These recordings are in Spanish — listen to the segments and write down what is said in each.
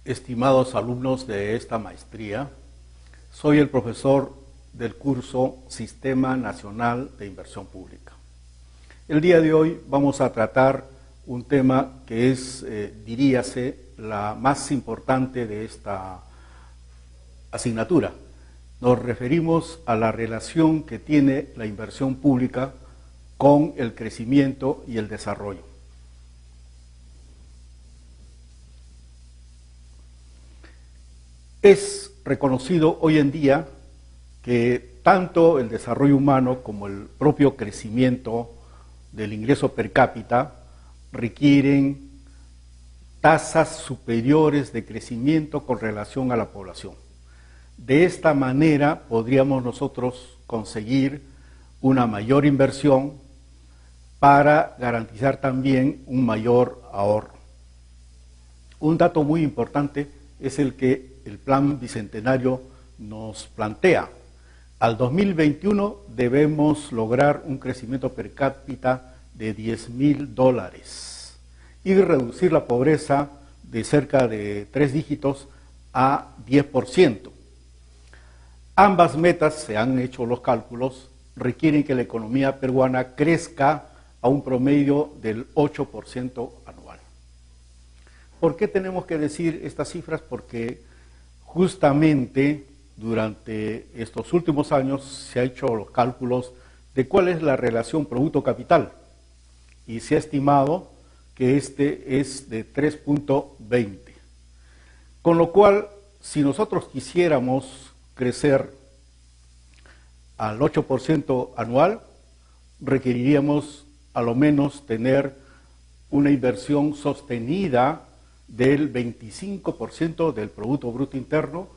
Estimados alumnos de esta maestría, soy el profesor del curso Sistema Nacional de Inversión Pública. El día de hoy vamos a tratar un tema que es, diríase, la más importante de esta asignatura. Nos referimos a la relación que tiene la inversión pública con el crecimiento y el desarrollo. Es reconocido hoy en día que tanto el desarrollo humano como el propio crecimiento del ingreso per cápita requieren tasas superiores de crecimiento con relación a la población. De esta manera podríamos nosotros conseguir una mayor inversión para garantizar también un mayor ahorro. Un dato muy importante es el que el Plan Bicentenario nos plantea. Al 2021 debemos lograr un crecimiento per cápita de $10,000 y reducir la pobreza de cerca de 3 dígitos a 10%. Ambas metas, se han hecho los cálculos, requieren que la economía peruana crezca a un promedio del 8% anual. ¿Por qué tenemos que decir estas cifras? Porque justamente durante estos últimos años se han hecho los cálculos de cuál es la relación producto-capital y se ha estimado que este es de 3.20. Con lo cual, si nosotros quisiéramos crecer al 8% anual, requeriríamos a lo menos tener una inversión sostenida del 25% del Producto Bruto Interno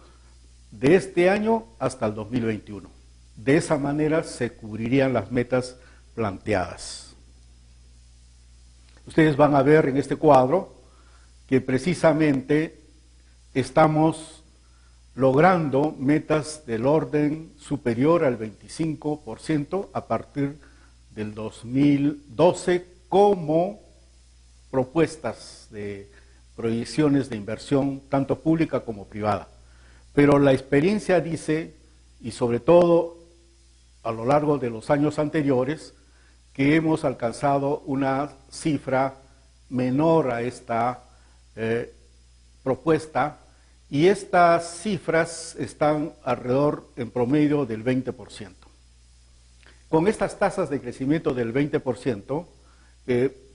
de este año hasta el 2021. De esa manera se cubrirían las metas planteadas. Ustedes van a ver en este cuadro que precisamente estamos logrando metas del orden superior al 25% a partir del 2012 como propuestas de proyecciones de inversión tanto pública como privada. Pero la experiencia dice, y sobre todo a lo largo de los años anteriores, que hemos alcanzado una cifra menor a esta propuesta, y estas cifras están alrededor en promedio del 20%. Con estas tasas de crecimiento del 20%,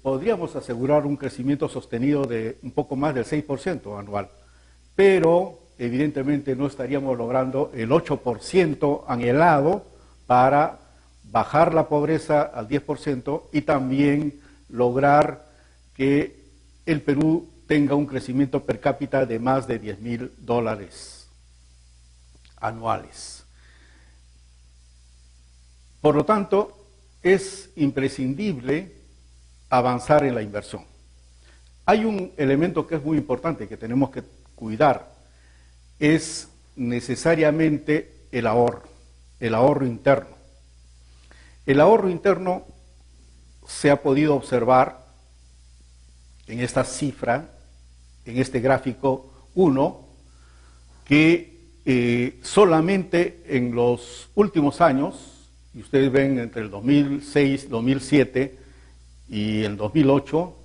podríamos asegurar un crecimiento sostenido de un poco más del 6% anual, pero evidentemente no estaríamos logrando el 8% anhelado para bajar la pobreza al 10% y también lograr que el Perú tenga un crecimiento per cápita de más de $10,000 anuales. Por lo tanto, es imprescindible avanzar en la inversión. Hay un elemento que es muy importante que tenemos que cuidar, es necesariamente el ahorro interno. El ahorro interno se ha podido observar en esta cifra, en este gráfico 1, que solamente en los últimos años, y ustedes ven entre el 2006, 2007 y el 2008,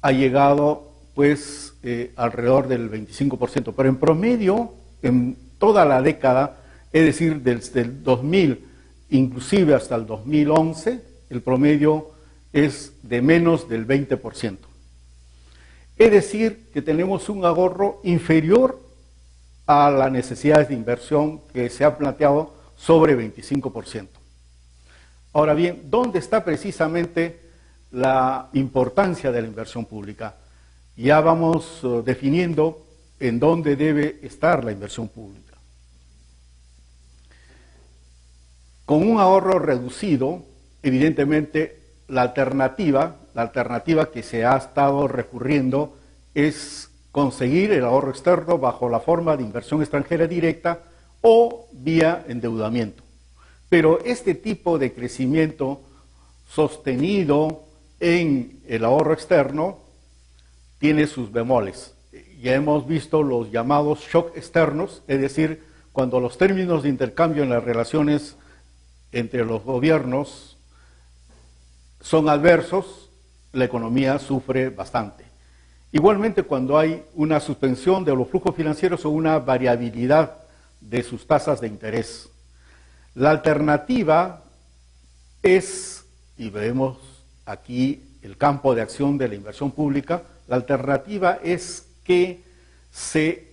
ha llegado pues alrededor del 25%, pero en promedio, en toda la década, es decir, desde el 2000 inclusive hasta el 2011, el promedio es de menos del 20%. Es decir, que tenemos un ahorro inferior a las necesidades de inversión que se ha planteado sobre 25%. Ahora bien, ¿dónde está precisamente la importancia de la inversión pública? Ya vamos definiendo en dónde debe estar la inversión pública. Con un ahorro reducido, evidentemente la alternativa que se ha estado recurriendo es conseguir el ahorro externo bajo la forma de inversión extranjera directa o vía endeudamiento. Pero este tipo de crecimiento sostenido en el ahorro externo tiene sus bemoles. ya hemos visto los llamados shocks externos, es decir, cuando los términos de intercambio en las relaciones entre los gobiernos son adversos, la economía sufre bastante. Igualmente, cuando hay una suspensión de los flujos financieros o una variabilidad de sus tasas de interés. La alternativa es, y vemos aquí el campo de acción de la inversión pública, la alternativa es que se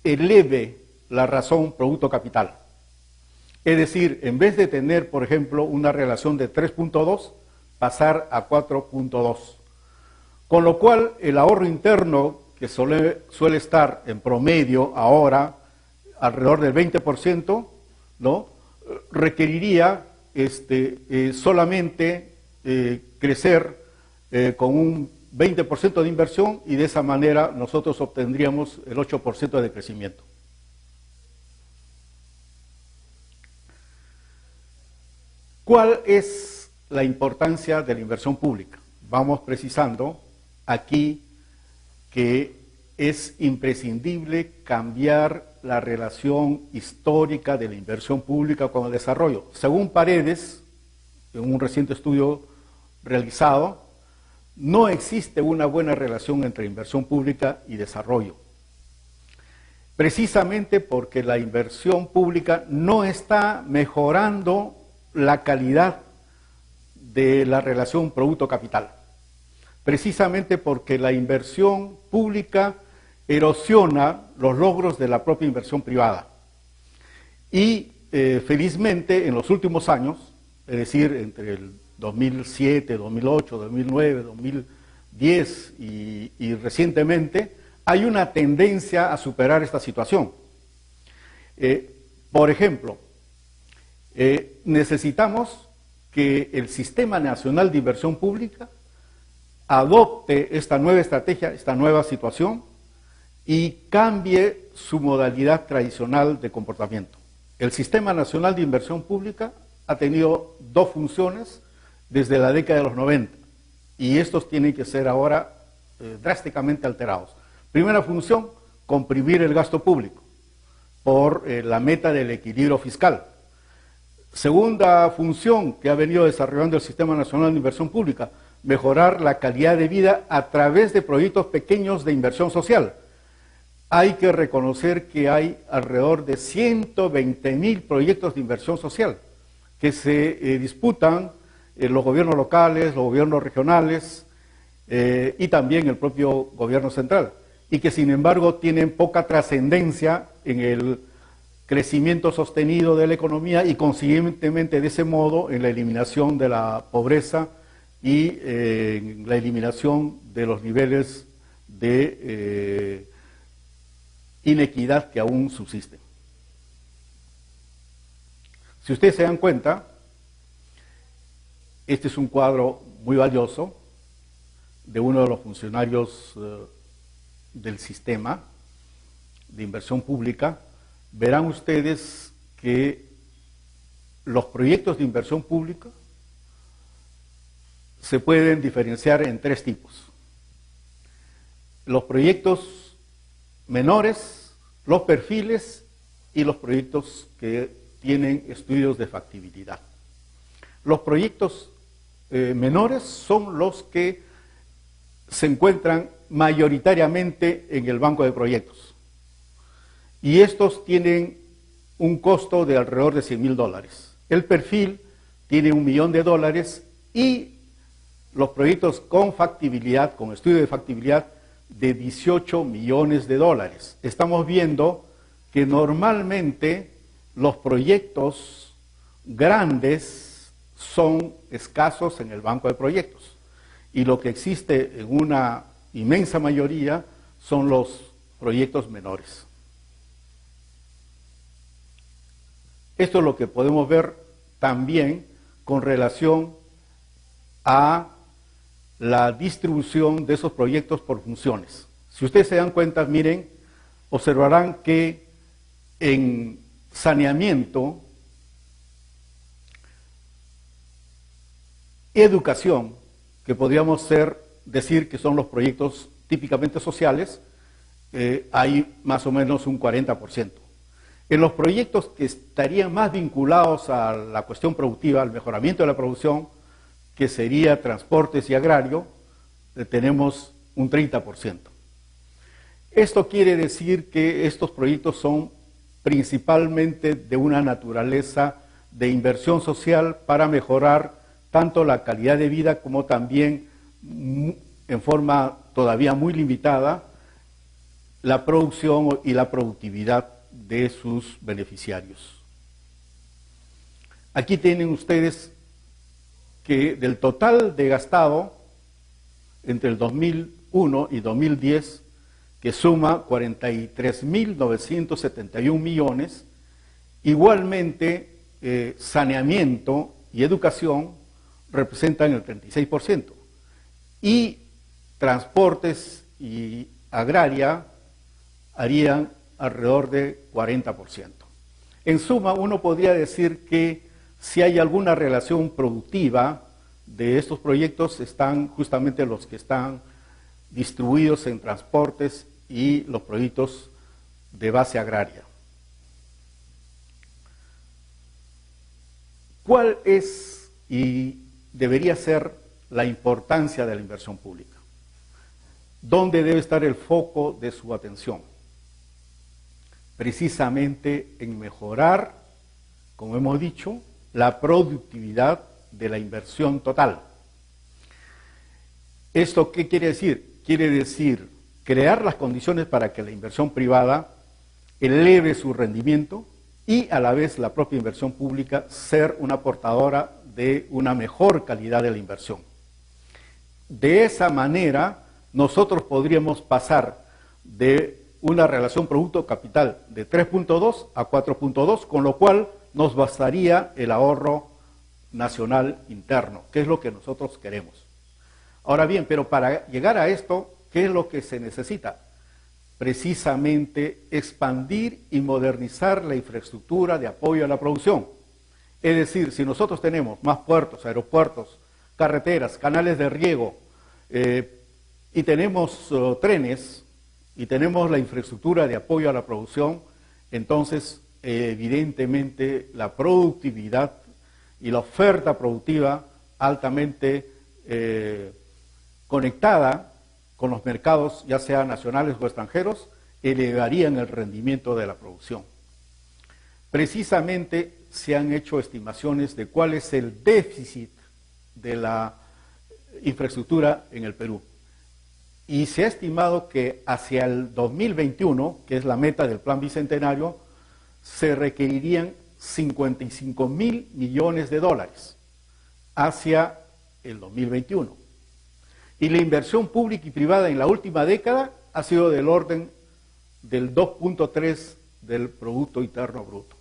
eleve la razón producto-capital. Es decir, en vez de tener, por ejemplo, una relación de 3.2, pasar a 4.2. Con lo cual, el ahorro interno, que suele estar en promedio ahora alrededor del 20%, ¿no?, requeriría solamente crecer con un 20% de inversión, y de esa manera nosotros obtendríamos el 8% de crecimiento. ¿Cuál es la importancia de la inversión pública? Vamos precisando aquí que es imprescindible cambiar la relación histórica de la inversión pública con el desarrollo. Según Paredes, en un reciente estudio realizado, no existe una buena relación entre inversión pública y desarrollo. Precisamente porque la inversión pública no está mejorando la calidad de la relación producto-capital. Precisamente porque la inversión pública erosiona los logros de la propia inversión privada. Y felizmente en los últimos años, es decir, entre el 2007, 2008, 2009, 2010 y recientemente, hay una tendencia a superar esta situación. Por ejemplo, necesitamos que el Sistema Nacional de Inversión Pública adopte esta nueva estrategia, esta nueva situación, y cambie su modalidad tradicional de comportamiento. El Sistema Nacional de Inversión Pública ha tenido dos funciones desde la década de los 90, y estos tienen que ser ahora drásticamente alterados. Primera función, comprimir el gasto público por la meta del equilibrio fiscal. Segunda función que ha venido desarrollando el Sistema Nacional de Inversión Pública, mejorar la calidad de vida a través de proyectos pequeños de inversión social. Hay que reconocer que hay alrededor de 120.000 proyectos de inversión social que se disputan los gobiernos locales, los gobiernos regionales y también el propio gobierno central, y que sin embargo tienen poca trascendencia en el crecimiento sostenido de la economía y consiguientemente de ese modo en la eliminación de la pobreza y en la eliminación de los niveles de inequidad que aún subsisten. Si ustedes se dan cuenta, este es un cuadro muy valioso de uno de los funcionarios del sistema de inversión pública. Verán ustedes que los proyectos de inversión pública se pueden diferenciar en tres tipos. Los proyectos menores, los perfiles y los proyectos que tienen estudios de factibilidad. Los proyectos menores son los que se encuentran mayoritariamente en el banco de proyectos. Y estos tienen un costo de alrededor de $100.000. El perfil tiene $1 millón y los proyectos con factibilidad, con estudio de factibilidad, de $18 millones. Estamos viendo que normalmente los proyectos grandes son escasos en el banco de proyectos, y lo que existe en una inmensa mayoría son los proyectos menores. Esto es lo que podemos ver también con relación a la distribución de esos proyectos por funciones. Si ustedes se dan cuenta, miren, observarán que en saneamiento, educación, que podríamos decir que son los proyectos típicamente sociales, hay más o menos un 40%. En los proyectos que estarían más vinculados a la cuestión productiva, al mejoramiento de la producción, que sería transportes y agrario, tenemos un 30%. Esto quiere decir que estos proyectos son principalmente de una naturaleza de inversión social para mejorar tanto la calidad de vida como también, en forma todavía muy limitada, la producción y la productividad de sus beneficiarios. Aquí tienen ustedes que del total de gastado entre el 2001 y 2010, que suma 43.971 millones, igualmente saneamiento y educación representan el 36%, y transportes y agraria harían alrededor de 40%. En suma, uno podría decir que si hay alguna relación productiva de estos proyectos, están justamente los que están distribuidos en transportes y los proyectos de base agraria. ¿Cuál es y debería ser la importancia de la inversión pública? ¿Dónde debe estar el foco de su atención? Precisamente en mejorar, como hemos dicho, la productividad de la inversión total. ¿Esto qué quiere decir? Quiere decir crear las condiciones para que la inversión privada eleve su rendimiento y a la vez la propia inversión pública ser una portadora de una mejor calidad de la inversión. De esa manera, nosotros podríamos pasar de una relación producto-capital de 3.2 a 4.2, con lo cual nos bastaría el ahorro nacional interno, que es lo que nosotros queremos. Ahora bien, pero para llegar a esto, ¿qué es lo que se necesita? Precisamente expandir y modernizar la infraestructura de apoyo a la producción. Es decir, si nosotros tenemos más puertos, aeropuertos, carreteras, canales de riego, y tenemos trenes, y tenemos la infraestructura de apoyo a la producción, entonces evidentemente la productividad y la oferta productiva altamente conectada con los mercados, ya sean nacionales o extranjeros, elevarían el rendimiento de la producción. Precisamente se han hecho estimaciones de cuál es el déficit de la infraestructura en el Perú. Y se ha estimado que hacia el 2021, que es la meta del Plan Bicentenario, se requerirían 55.000 millones de dólares hacia el 2021. Y la inversión pública y privada en la última década ha sido del orden del 2.3 del Producto Interno Bruto.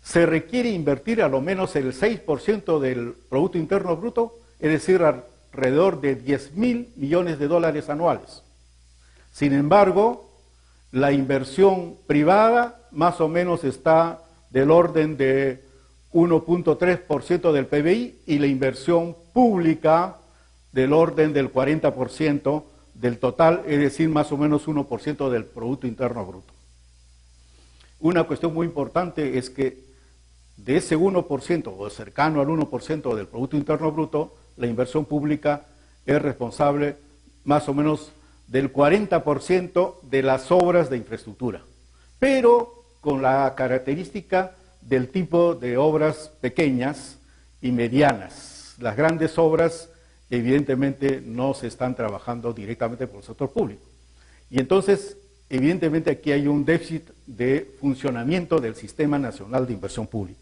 Se requiere invertir a lo menos el 6% del Producto Interno Bruto, es decir, alrededor de 10.000 millones de dólares anuales. Sin embargo, la inversión privada más o menos está del orden de 1.3% del PBI y la inversión pública del orden del 40% del total, es decir, más o menos 1% del Producto Interno Bruto. Una cuestión muy importante es que de ese 1% o cercano al 1% del Producto Interno Bruto, la inversión pública es responsable más o menos del 40% de las obras de infraestructura, pero con la característica del tipo de obras pequeñas y medianas. Las grandes obras evidentemente no se están trabajando directamente por el sector público. Y entonces, evidentemente aquí hay un déficit de funcionamiento del Sistema Nacional de Inversión Pública.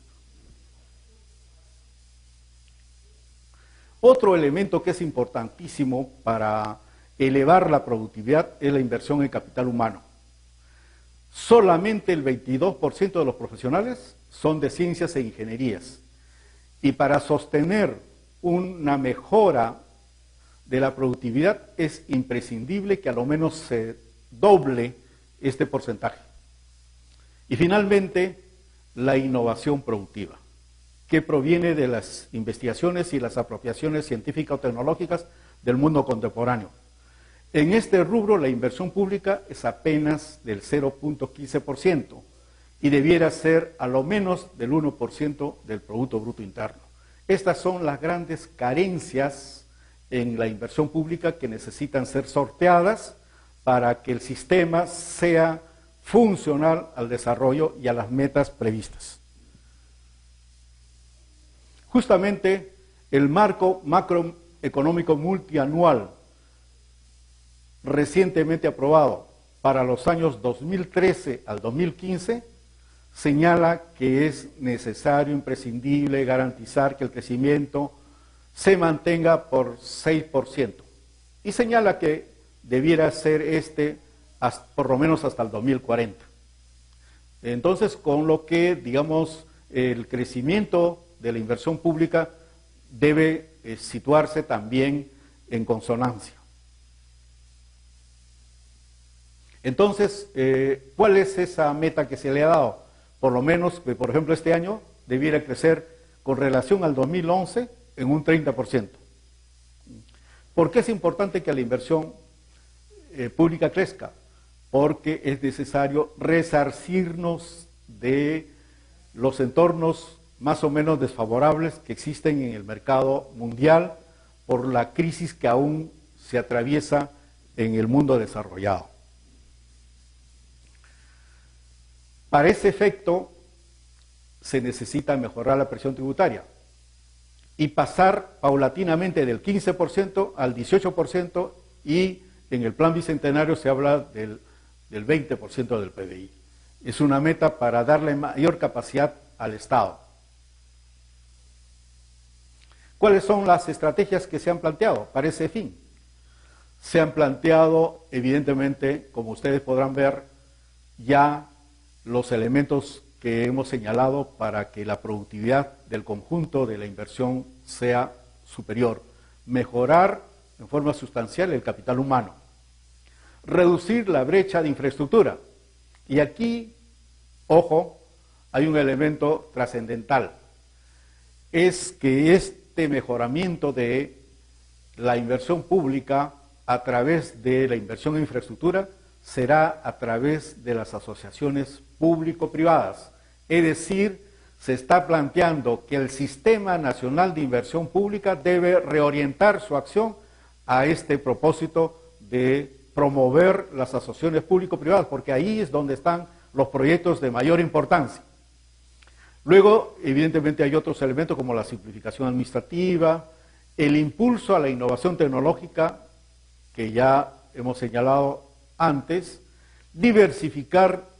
Otro elemento que es importantísimo para elevar la productividad es la inversión en capital humano. Solamente el 22% de los profesionales son de ciencias e ingenierías. Y para sostener una mejora de la productividad es imprescindible que a lo menos se doble este porcentaje. Y finalmente, la innovación productiva, que proviene de las investigaciones y las apropiaciones científicas o tecnológicas del mundo contemporáneo. En este rubro la inversión pública es apenas del 0.15% y debiera ser a lo menos del 1% del Producto Bruto Interno. Estas son las grandes carencias en la inversión pública que necesitan ser sorteadas para que el sistema sea funcional al desarrollo y a las metas previstas. Justamente el marco macroeconómico multianual recientemente aprobado para los años 2013 al 2015 señala que es necesario, imprescindible, garantizar que el crecimiento se mantenga por 6% y señala que debiera ser por lo menos hasta el 2040. Entonces, con lo que, digamos, el crecimiento de la inversión pública debe situarse también en consonancia. Entonces, ¿cuál es esa meta que se le ha dado? Por lo menos, que, por ejemplo, este año debiera crecer con relación al 2011 en un 30%. ¿Por qué es importante que la inversión pública crezca? Porque es necesario resarcirnos de los entornos más o menos desfavorables que existen en el mercado mundial por la crisis que aún se atraviesa en el mundo desarrollado. Para ese efecto se necesita mejorar la presión tributaria y pasar paulatinamente del 15% al 18% y en el plan bicentenario se habla del 20% del PBI. Es una meta para darle mayor capacidad al Estado. ¿Cuáles son las estrategias que se han planteado para ese fin? Se han planteado, evidentemente, como ustedes podrán ver, ya los elementos que hemos señalado para que la productividad del conjunto de la inversión sea superior. Mejorar en forma sustancial el capital humano. Reducir la brecha de infraestructura. Y aquí, ojo, hay un elemento trascendental. Es que este mejoramiento de la inversión pública a través de la inversión en infraestructura será a través de las asociaciones público-privadas. Es decir, se está planteando que el Sistema Nacional de Inversión Pública debe reorientar su acción a este propósito de promover las asociaciones público-privadas, porque ahí es donde están los proyectos de mayor importancia. Luego, evidentemente, hay otros elementos como la simplificación administrativa, el impulso a la innovación tecnológica, que ya hemos señalado antes, diversificar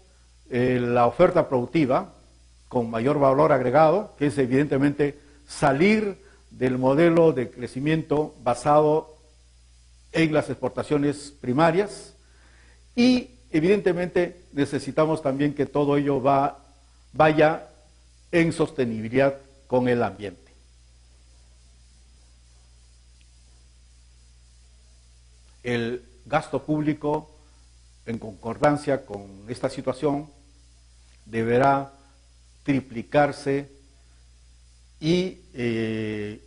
la oferta productiva con mayor valor agregado, que es evidentemente salir del modelo de crecimiento basado en las exportaciones primarias y evidentemente necesitamos también que todo ello vaya en sostenibilidad con el ambiente. El gasto público, en concordancia con esta situación, deberá triplicarse y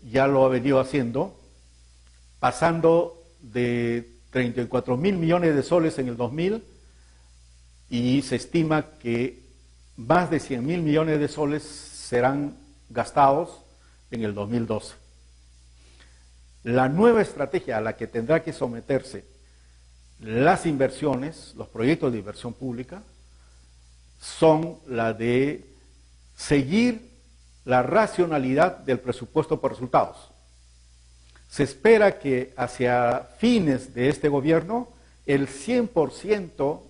ya lo ha venido haciendo, pasando de 34.000 millones de soles en el 2000 y se estima que más de 100.000 millones de soles serán gastados en el 2012. La nueva estrategia a la que tendrá que someterse las inversiones, los proyectos de inversión pública, son la de seguir la racionalidad del presupuesto por resultados. Se espera que hacia fines de este gobierno el 100%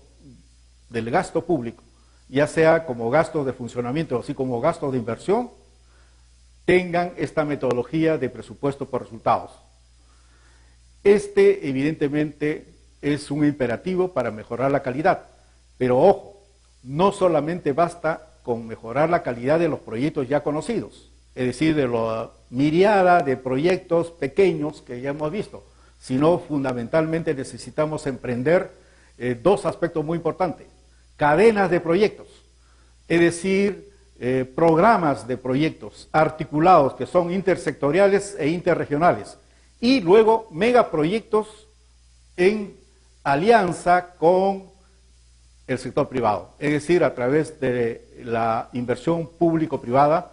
del gasto público, ya sea como gastos de funcionamiento así como gastos de inversión, tengan esta metodología de presupuesto por resultados. Este evidentemente es un imperativo para mejorar la calidad, pero ojo, no solamente basta con mejorar la calidad de los proyectos ya conocidos, es decir, de la miriada de proyectos pequeños que ya hemos visto, sino fundamentalmente necesitamos emprender dos aspectos muy importantes: cadenas de proyectos, es decir, programas de proyectos articulados que son intersectoriales e interregionales, y luego megaproyectos en alianza con el sector privado, es decir, a través de la inversión público-privada,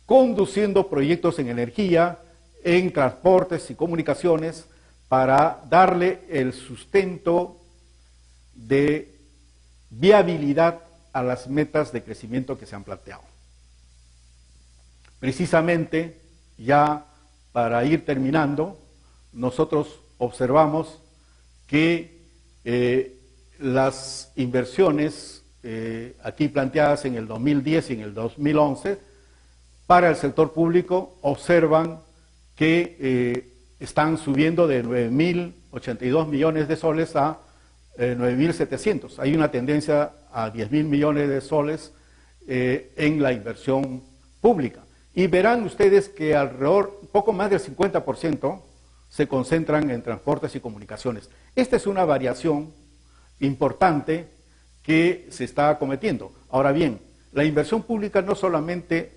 conduciendo proyectos en energía, en transportes y comunicaciones, para darle el sustento de viabilidad a las metas de crecimiento que se han planteado. Precisamente, ya para ir terminando, nosotros observamos que las inversiones aquí planteadas en el 2010 y en el 2011 para el sector público observan que están subiendo de 9.082 millones de soles a 9.700. Hay una tendencia a 10.000 millones de soles en la inversión pública. Y verán ustedes que alrededor, poco más del 50%, se concentran en transportes y comunicaciones. Esta es una variación importante que se está cometiendo. Ahora bien, la inversión pública no solamente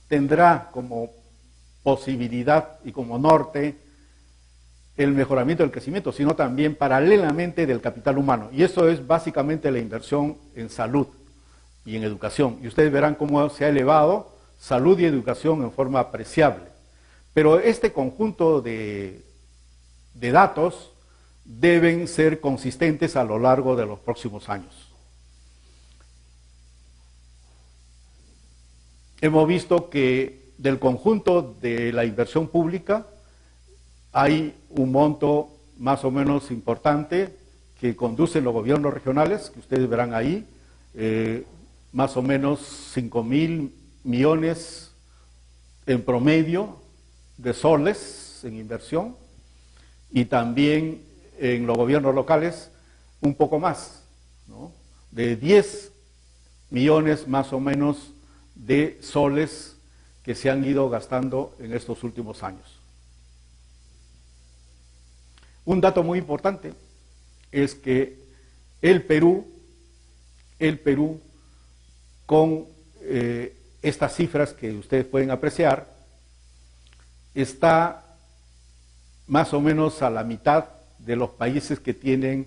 tendrá como posibilidad y como norte el mejoramiento del crecimiento, sino también paralelamente del capital humano. Y eso es básicamente la inversión en salud y en educación. Y ustedes verán cómo se ha elevado salud y educación en forma apreciable. Pero este conjunto de datos deben ser consistentes a lo largo de los próximos años. Hemos visto que del conjunto de la inversión pública hay un monto más o menos importante que conducen los gobiernos regionales, que ustedes verán ahí, más o menos 5.000 millones en promedio de soles en inversión, y también en los gobiernos locales un poco más, ¿no? De 10 millones más o menos de soles que se han ido gastando en estos últimos años. Un dato muy importante es que el Perú con estas cifras que ustedes pueden apreciar, está más o menos a la mitad de los países que tienen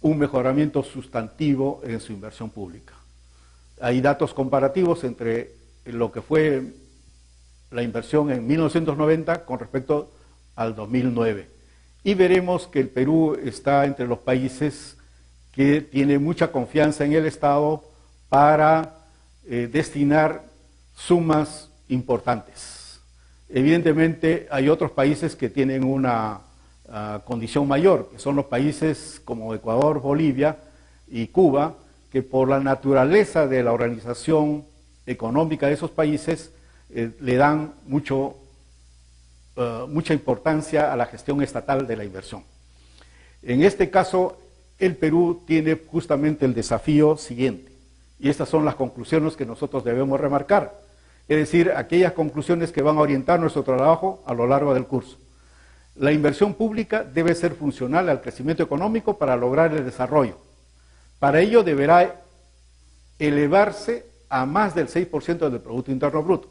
un mejoramiento sustantivo en su inversión pública. Hay datos comparativos entre lo que fue la inversión en 1990 con respecto al 2009. Y veremos que el Perú está entre los países que tiene mucha confianza en el Estado para destinar sumas importantes. Evidentemente hay otros países que tienen una condición mayor, que son los países como Ecuador, Bolivia y Cuba, que por la naturaleza de la organización económica de esos países le dan mucha importancia a la gestión estatal de la inversión. En este caso, el Perú tiene justamente el desafío siguiente, y estas son las conclusiones que nosotros debemos remarcar, es decir, aquellas conclusiones que van a orientar nuestro trabajo a lo largo del curso. La inversión pública debe ser funcional al crecimiento económico para lograr el desarrollo. Para ello deberá elevarse a más del 6% del Producto Interno Bruto,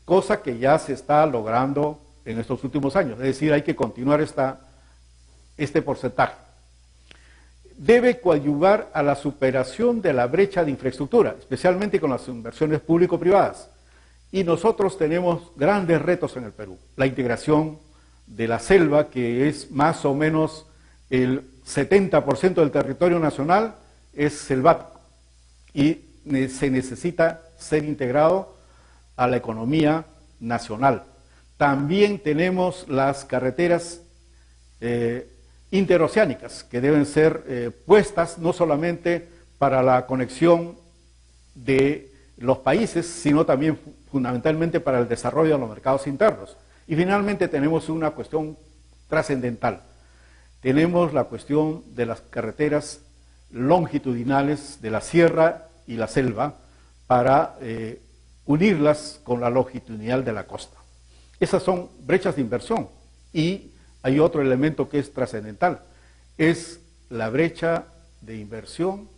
cosa que ya se está logrando en estos últimos años, es decir, hay que continuar este porcentaje. Debe coadyuvar a la superación de la brecha de infraestructura, especialmente con las inversiones público-privadas. Y nosotros tenemos grandes retos en el Perú. La integración de la selva, que es más o menos el 70% del territorio nacional, es selvático y se necesita ser integrado a la economía nacional. También tenemos las carreteras interoceánicas que deben ser puestas no solamente para la conexión de los países, sino también fundamentalmente para el desarrollo de los mercados internos. Y finalmente tenemos una cuestión trascendental. Tenemos la cuestión de las carreteras longitudinales de la sierra y la selva para unirlas con la longitudinal de la costa. Esas son brechas de inversión. Y hay otro elemento que es trascendental, es la brecha de inversión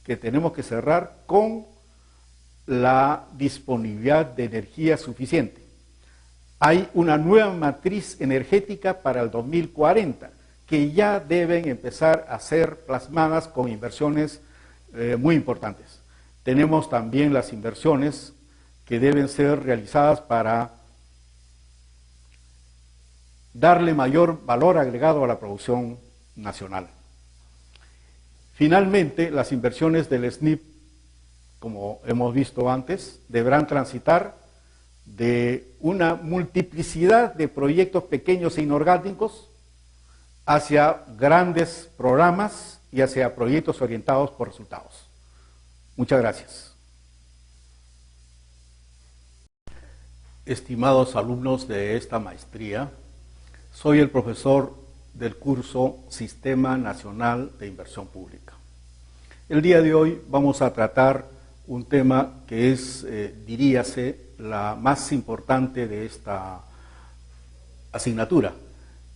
que tenemos que cerrar con la disponibilidad de energía suficiente. Hay una nueva matriz energética para el 2040, que ya deben empezar a ser plasmadas con inversiones muy importantes. Tenemos también las inversiones que deben ser realizadas para darle mayor valor agregado a la producción nacional. Finalmente, las inversiones del SNIP, como hemos visto antes, deberán transitar de una multiplicidad de proyectos pequeños e inorgánicos hacia grandes programas y hacia proyectos orientados por resultados. Muchas gracias. Estimados alumnos de esta maestría, soy el profesor del curso Sistema Nacional de Inversión Pública. El día de hoy vamos a tratar un tema que es, diríase, la más importante de esta asignatura.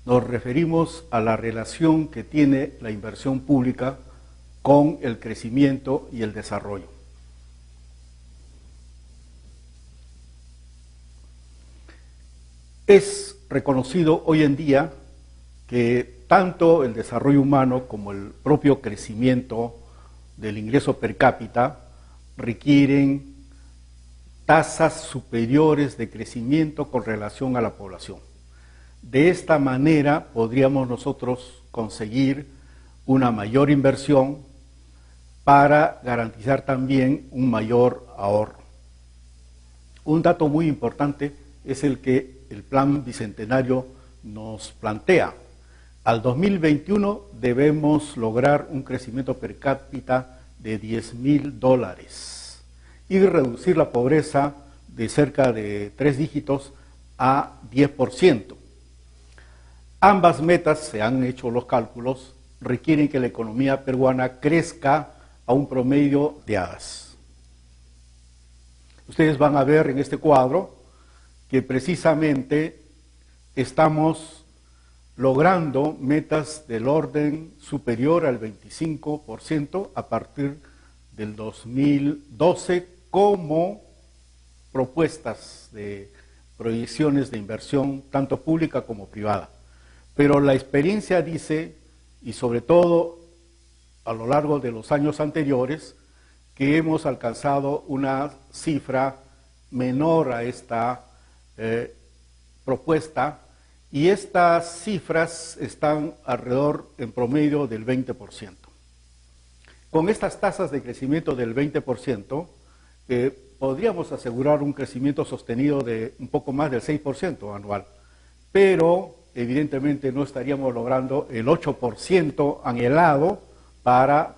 Nos referimos a la relación que tiene la inversión pública con el crecimiento y el desarrollo. Es reconocido hoy en día que tanto el desarrollo humano como el propio crecimiento del ingreso per cápita requieren tasas superiores de crecimiento con relación a la población. De esta manera podríamos nosotros conseguir una mayor inversión para garantizar también un mayor ahorro. Un dato muy importante es el que el Plan Bicentenario nos plantea. Al 2021 debemos lograr un crecimiento per cápita de $10.000 y reducir la pobreza de cerca de 3 dígitos a 10%. Ambas metas, se han hecho los cálculos, requieren que la economía peruana crezca a un promedio de hadas. Ustedes van a ver en este cuadro que precisamente estamos logrando metas del orden superior al 25% a partir del 2012 como propuestas de proyecciones de inversión tanto pública como privada. Pero la experiencia dice, y sobre todo a lo largo de los años anteriores, que hemos alcanzado una cifra menor a esta propuesta, y estas cifras están alrededor en promedio del 20%. Con estas tasas de crecimiento del 20%, podríamos asegurar un crecimiento sostenido de un poco más del 6% anual, pero evidentemente no estaríamos logrando el 8% anhelado para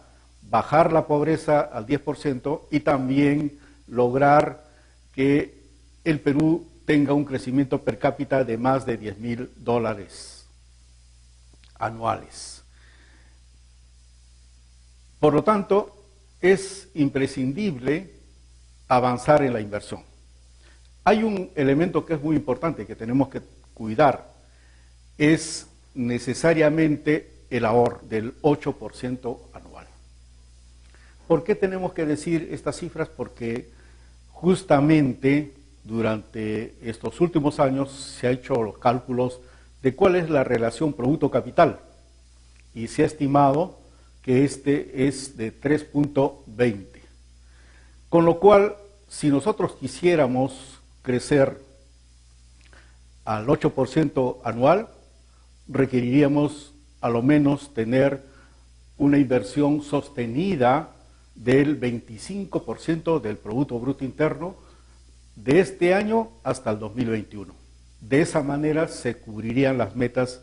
bajar la pobreza al 10% y también lograr que el Perú tenga un crecimiento per cápita de más de $10.000 anuales. Por lo tanto, es imprescindible avanzar en la inversión. Hay un elemento que es muy importante que tenemos que cuidar, es necesariamente el ahorro del 8% anual. ¿Por qué tenemos que decir estas cifras? Porque justamente durante estos últimos años se han hecho los cálculos de cuál es la relación producto-capital y se ha estimado que este es de 3.20. Con lo cual, si nosotros quisiéramos crecer al 8% anual, requeriríamos a lo menos tener una inversión sostenida del 25% del Producto Bruto Interno de este año hasta el 2021. De esa manera se cubrirían las metas